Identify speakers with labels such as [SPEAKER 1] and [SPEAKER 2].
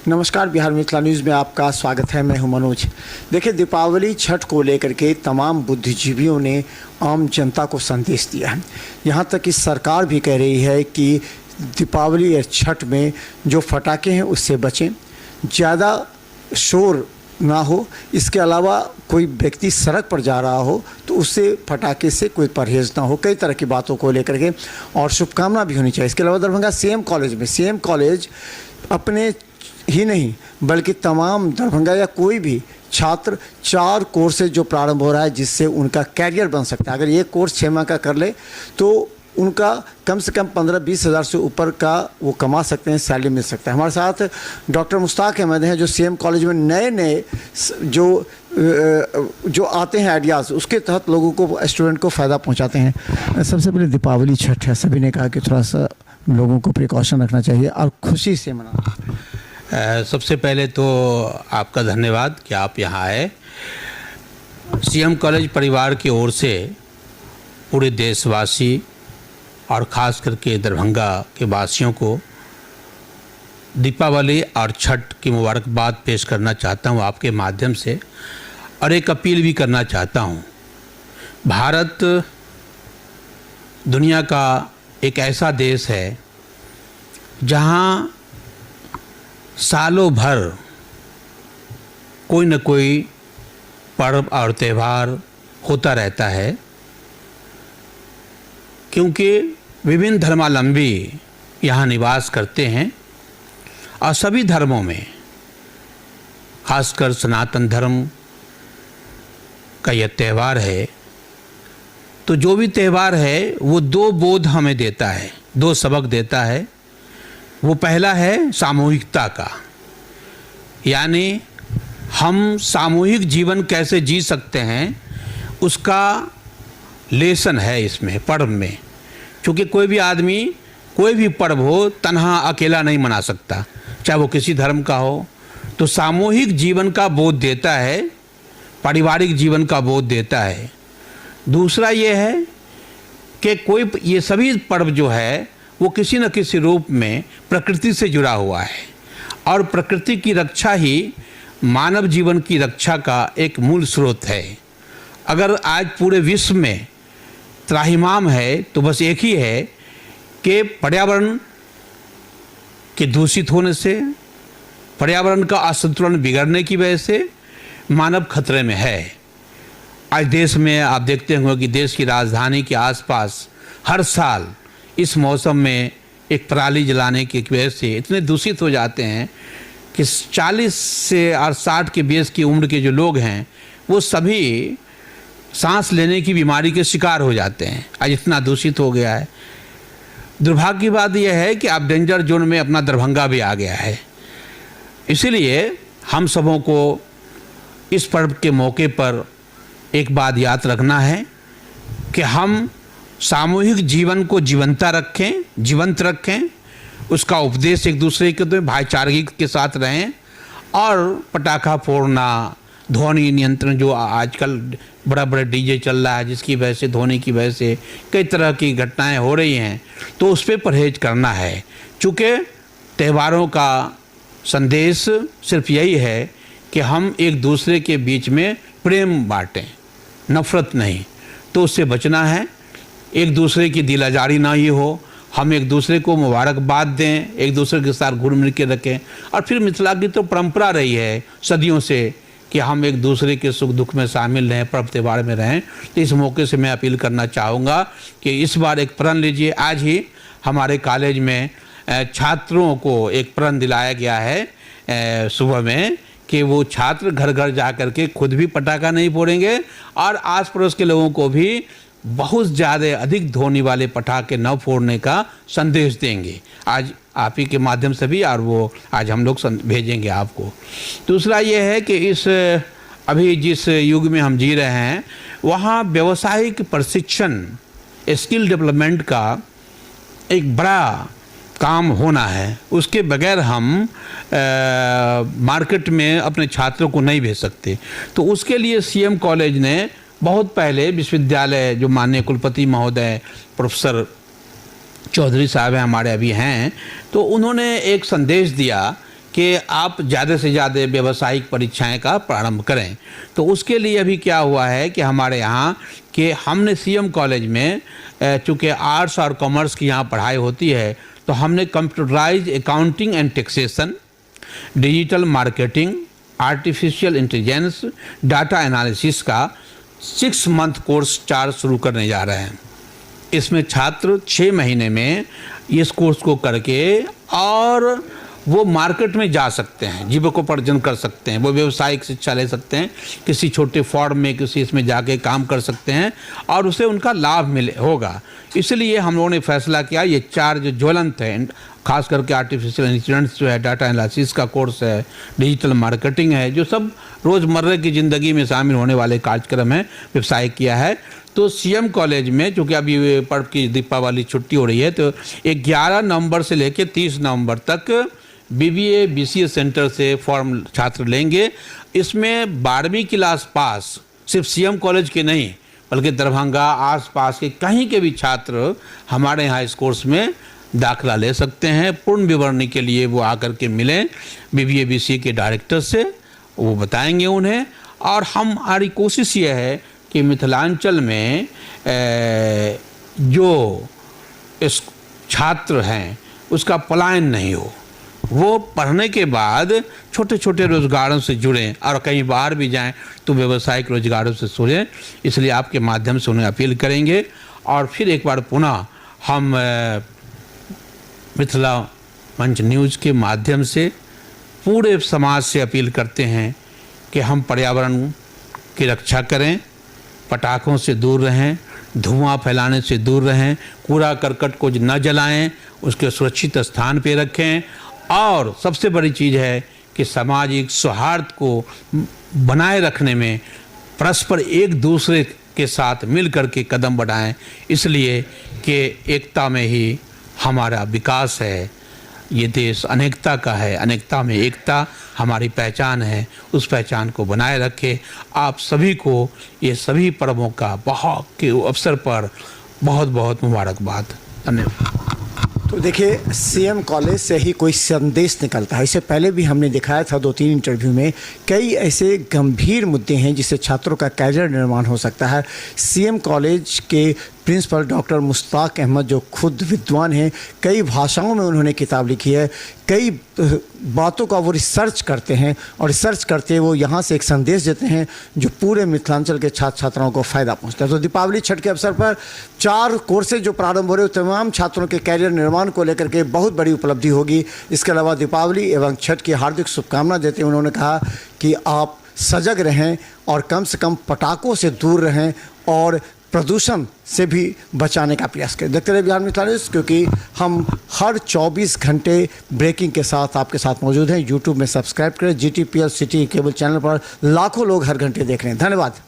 [SPEAKER 1] नमस्कार, बिहार मिथिला न्यूज़ में आपका स्वागत है। मैं हूं मनोज। देखिए, दीपावली छठ को लेकर के तमाम बुद्धिजीवियों ने आम जनता को संदेश दिया है। यहां तक कि सरकार भी कह रही है कि दीपावली या छठ में जो फटाके हैं उससे बचें, ज़्यादा शोर ना हो। इसके अलावा कोई व्यक्ति सड़क पर जा रहा हो तो उससे फटाके से कोई परहेज़ ना हो। कई तरह की बातों को लेकर के और शुभकामना भी होनी चाहिए। इसके अलावा दरभंगा सीएम कॉलेज अपने ही नहीं बल्कि तमाम दरभंगा या कोई भी छात्र 4 कोर्सेज जो प्रारंभ हो रहा है जिससे उनका कैरियर बन सकता है। अगर ये कोर्स 6 माह का कर ले तो उनका कम से कम 15-20 हज़ार से ऊपर का वो कमा सकते हैं, सैलरी मिल सकता है। हमारे साथ डॉक्टर मुश्ताक अहमद हैं जो सीएम कॉलेज में नए जो आते हैं आइडियाज़, उसके तहत लोगों को, स्टूडेंट को फ़ायदा पहुंचाते हैं। सबसे पहले दीपावली छठ है, सभी ने कहा कि थोड़ा सा लोगों को प्रिकॉशन रखना चाहिए और खुशी से मनाना।
[SPEAKER 2] सबसे पहले तो आपका धन्यवाद कि आप यहाँ आए। सीएम कॉलेज परिवार की ओर से पूरे देशवासी और ख़ास करके दरभंगा के वासियों को दीपावली और छठ की मुबारकबाद पेश करना चाहता हूँ आपके माध्यम से, और एक अपील भी करना चाहता हूँ। भारत दुनिया का एक ऐसा देश है जहाँ सालों भर कोई न कोई पर्व और त्यौहार होता रहता है, क्योंकि विभिन्न धर्मावलंबी यहाँ निवास करते हैं और सभी धर्मों में, खासकर सनातन धर्म का यह त्यौहार है। तो जो भी त्यौहार है वो 2 बोध हमें देता है, 2 सबक देता है। वो पहला है सामूहिकता का, यानी हम सामूहिक जीवन कैसे जी सकते हैं उसका लेसन है इसमें पर्व में। क्योंकि कोई भी आदमी कोई भी पर्व हो तन्हा अकेला नहीं मना सकता, चाहे वो किसी धर्म का हो। तो सामूहिक जीवन का बोध देता है, पारिवारिक जीवन का बोध देता है। दूसरा ये है कि ये सभी पर्व जो है वो किसी न किसी रूप में प्रकृति से जुड़ा हुआ है, और प्रकृति की रक्षा ही मानव जीवन की रक्षा का एक मूल स्रोत है। अगर आज पूरे विश्व में त्राहिमाम है तो बस एक ही है कि पर्यावरण के दूषित होने से, पर्यावरण का असंतुलन बिगड़ने की वजह से मानव खतरे में है। आज देश में आप देखते होंगे कि देश की राजधानी के आसपास हर साल इस मौसम में एक पराली जलाने की वजह से इतने दूषित हो जाते हैं कि 40 से और 60 के बीच की उम्र के जो लोग हैं वो सभी सांस लेने की बीमारी के शिकार हो जाते हैं। आज इतना दूषित हो गया है। दुर्भाग्य की बात यह है कि अब डेंजर जोन में अपना दरभंगा भी आ गया है। इसीलिए हम सबों को इस पर्व के मौके पर एक बात याद रखना है कि हम सामूहिक जीवन को जीवंत रखें, उसका उपदेश एक दूसरे के दें, भाईचारगी के साथ रहें, और पटाखा फोड़ना, ध्वनि नियंत्रण जो आजकल बड़ा डीजे चल रहा है जिसकी वजह से, ध्वनि की वजह से कई तरह की घटनाएं हो रही हैं, तो उस पर परहेज करना है। चूँकि त्योहारों का संदेश सिर्फ यही है कि हम एक दूसरे के बीच में प्रेम बांटें, नफ़रत नहीं। तो उससे बचना है, एक दूसरे की दिलाजारी ना ही हो, हम एक दूसरे को मुबारकबाद दें, एक दूसरे के साथ घुल मिल के रखें। और फिर मिथिला की तो परंपरा रही है सदियों से कि हम एक दूसरे के सुख दुख में शामिल रहें, पर्व त्यौहार में रहें। तो इस मौके से मैं अपील करना चाहूँगा कि इस बार एक प्रण लीजिए। आज ही हमारे कॉलेज में छात्रों को एक प्रण दिलाया गया है सुबह में कि वो छात्र घर घर जा कर के खुद भी पटाखा नहीं फोड़ेंगे और आस पड़ोस के लोगों को भी बहुत ज़्यादा अधिक ध्वनि वाले पटाखे न फोड़ने का संदेश देंगे। आज आप ही के माध्यम से भी, और वो आज हम लोग भेजेंगे आपको। दूसरा ये है कि इस अभी जिस युग में हम जी रहे हैं वहाँ व्यावसायिक प्रशिक्षण, स्किल डेवलपमेंट का एक बड़ा काम होना है। उसके बगैर हम मार्केट में अपने छात्रों को नहीं भेज सकते। तो उसके लिए सीएम कॉलेज ने बहुत पहले विश्वविद्यालय, जो माननीय कुलपति महोदय प्रोफेसर चौधरी साहब हैं हमारे अभी हैं, तो उन्होंने एक संदेश दिया कि आप ज़्यादा से ज़्यादा व्यावसायिक परीक्षाएं का प्रारंभ करें। तो उसके लिए अभी क्या हुआ है कि हमारे यहाँ कि हमने सीएम कॉलेज में चूँकि आर्ट्स और कॉमर्स की यहाँ पढ़ाई होती है, तो हमने computerise accounting and taxation, digital marketing, artificial intelligence, data analysis का 6 मंथ कोर्स 4 शुरू करने जा रहे हैं। इसमें छात्र 6 महीने में इस कोर्स को करके और वो मार्केट में जा सकते हैं, जीविकोपार्जन कर सकते हैं, वो व्यावसायिक शिक्षा ले सकते हैं, किसी छोटे फॉर्म में किसी इसमें जाके काम कर सकते हैं और उसे उनका लाभ मिले होगा। इसलिए हम लोगों ने फैसला किया ये 4 जो ज्वलंत हैं, खास करके आर्टिफिशियल इंटेलिजेंस जो है, डाटा एनालिसिस का कोर्स है, डिजिटल मार्केटिंग है, जो सब रोज़मर्रा की ज़िंदगी में शामिल होने वाले कार्यक्रम हैं, व्यवसाय किया है। तो सीएम कॉलेज में चूँकि अभी पर्व की दीपावली छुट्टी हो रही है, तो 11 नवंबर से लेकर 30 नवंबर तक बीबीए बीसीए सेंटर से फॉर्म छात्र लेंगे। इसमें 12वीं क्लास पास सिर्फ सीएम कॉलेज के नहीं बल्कि दरभंगा आसपास के कहीं के भी छात्र हमारे यहाँ इस कोर्स में दाखिला ले सकते हैं। पूर्ण विवरणी के लिए वो आकर के मिलें बीबीए बीसीए के डायरेक्टर से, वो बताएंगे उन्हें। और हमारी कोशिश ये है कि मिथिलांचल में जो इस छात्र हैं उसका पलायन नहीं हो, वो पढ़ने के बाद छोटे छोटे रोज़गारों से जुड़ें और कहीं बाहर भी जाएं तो व्यावसायिक रोज़गारों से जुड़ें। इसलिए आपके माध्यम से उन्हें अपील करेंगे। और फिर एक बार पुनः हम मिथिला मंच न्यूज़ के माध्यम से पूरे समाज से अपील करते हैं कि हम पर्यावरण की रक्षा करें, पटाखों से दूर रहें, धुआं फैलाने से दूर रहें, कूड़ा करकट को न जलाएं, उसके सुरक्षित स्थान पे रखें। और सबसे बड़ी चीज़ है कि सामाजिक सौहार्द को बनाए रखने में परस्पर एक दूसरे के साथ मिल कर के कदम बढ़ाएं, इसलिए कि एकता में ही हमारा विकास है। ये देश अनेकता का है, अनेकता में एकता हमारी पहचान है, उस पहचान को बनाए रखें। आप सभी को ये सभी पर्वों का बहुत के अवसर पर बहुत बहुत मुबारकबाद। धन्यवाद।
[SPEAKER 1] तो देखिए, सीएम कॉलेज से ही कोई संदेश निकलता है। इससे पहले भी हमने दिखाया था 2-3 इंटरव्यू में, कई ऐसे गंभीर मुद्दे हैं जिससे छात्रों का कैरियर निर्माण हो सकता है। सीएम कॉलेज के प्रिंसिपल डॉक्टर मुश्ताक अहमद जो खुद विद्वान हैं, कई भाषाओं में उन्होंने किताब लिखी है, कई बातों का वो रिसर्च करते हैं और रिसर्च करते वो यहाँ से एक संदेश देते हैं जो पूरे मिथिलांचल के छात्र छात्राओं को फ़ायदा पहुँचता है। तो दीपावली छठ के अवसर पर 4 कोर्सेज जो प्रारंभ हो रहे हैं, तमाम छात्रों के कैरियर निर्माण को लेकर के बहुत बड़ी उपलब्धि होगी। इसके अलावा दीपावली एवं छठ की हार्दिक शुभकामना देते हुए उन्होंने कहा कि आप सजग रहें और कम से कम पटाखों से दूर रहें और प्रदूषण से भी बचाने का प्रयास करें। देखते रहिए बिहार मिथिला न्यूज़, क्योंकि हम हर 24 घंटे ब्रेकिंग के साथ आपके साथ मौजूद हैं। यूट्यूब में सब्सक्राइब करें। GTPL सिटी केबल चैनल पर लाखों लोग हर घंटे देख रहे हैं। धन्यवाद।